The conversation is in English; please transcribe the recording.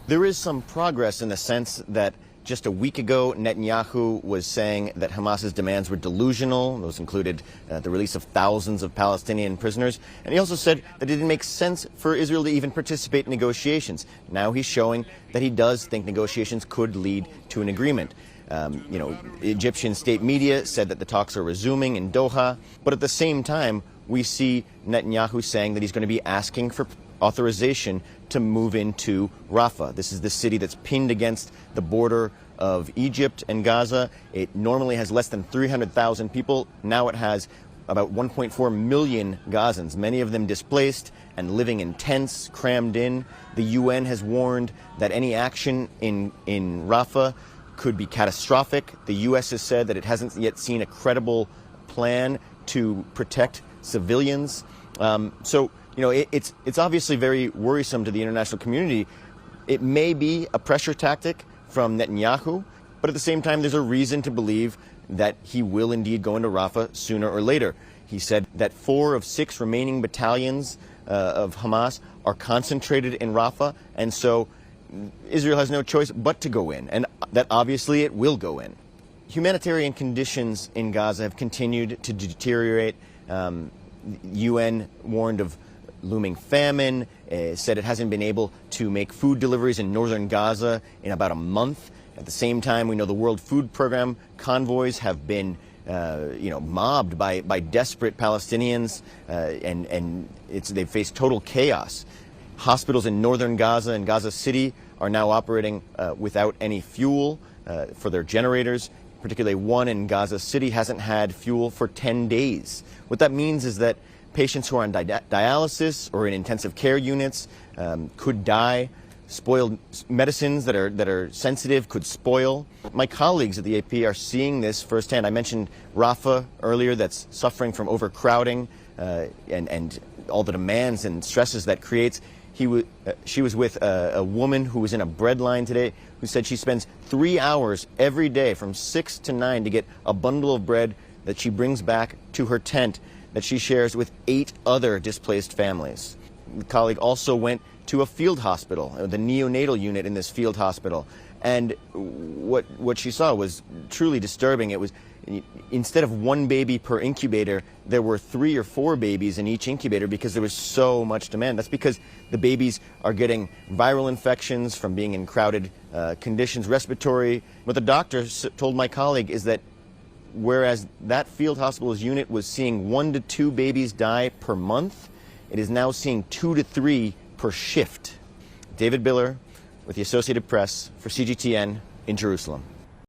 There is some progress in the sense that just a week ago, Netanyahu was saying that Hamas's demands were delusional. Those included the release of thousands of Palestinian prisoners. And he also said that it didn't make sense for Israel to even participate in negotiations. Now he's showing that he does think negotiations could lead to an agreement. Egyptian state media said that the talks are resuming in Doha. But at the same time, we see Netanyahu saying that he's going to be asking for authorization to move into Rafah. This is the city that's pinned against the border of Egypt and Gaza. It normally has less than 300,000 people. Now it has about 1.4 million Gazans, many of them displaced and living in tents, crammed in. The UN has warned that any action in Rafah could be catastrophic. The U.S. has said that it hasn't yet seen a credible plan to protect civilians. It's obviously very worrisome to the international community. It may be a pressure tactic from Netanyahu, but at the same time, there's a reason to believe that he will indeed go into Rafah sooner or later. He said that 4 of 6 remaining battalions of Hamas are concentrated in Rafah, and so Israel has no choice but to go in, and that obviously it will go in. Humanitarian conditions in Gaza have continued to deteriorate. UN warned of looming famine, said it hasn't been able to make food deliveries in northern Gaza in about a month. At the same time, we know the World Food Program convoys have been mobbed by desperate Palestinians, and they've faced total chaos. Hospitals in northern Gaza and Gaza City are now operating without any fuel for their generators. Particularly one in Gaza City hasn't had fuel for 10 days. What that means is that patients who are on dialysis or in intensive care units could die. Spoiled medicines that are sensitive could spoil. My colleagues at the AP are seeing this firsthand. I mentioned Rafah earlier, that's suffering from overcrowding and all the demands and stresses that creates. She was with a woman who was in a bread line today who said she spends 3 hours every day from 6 to 9 to get a bundle of bread that she brings back to her tent that she shares with 8 other displaced families. The colleague also went to a field hospital, the neonatal unit in this field hospital, and what she saw was truly disturbing. It was, instead of 1 baby per incubator, there were 3 or 4 babies in each incubator because there was so much demand. That's because the babies are getting viral infections from being in crowded conditions, respiratory. What the doctor told my colleague is that whereas that field hospital's unit was seeing 1 to 2 babies die per month, it is now seeing 2 to 3 per shift. David Biller with the Associated Press for CGTN in Jerusalem.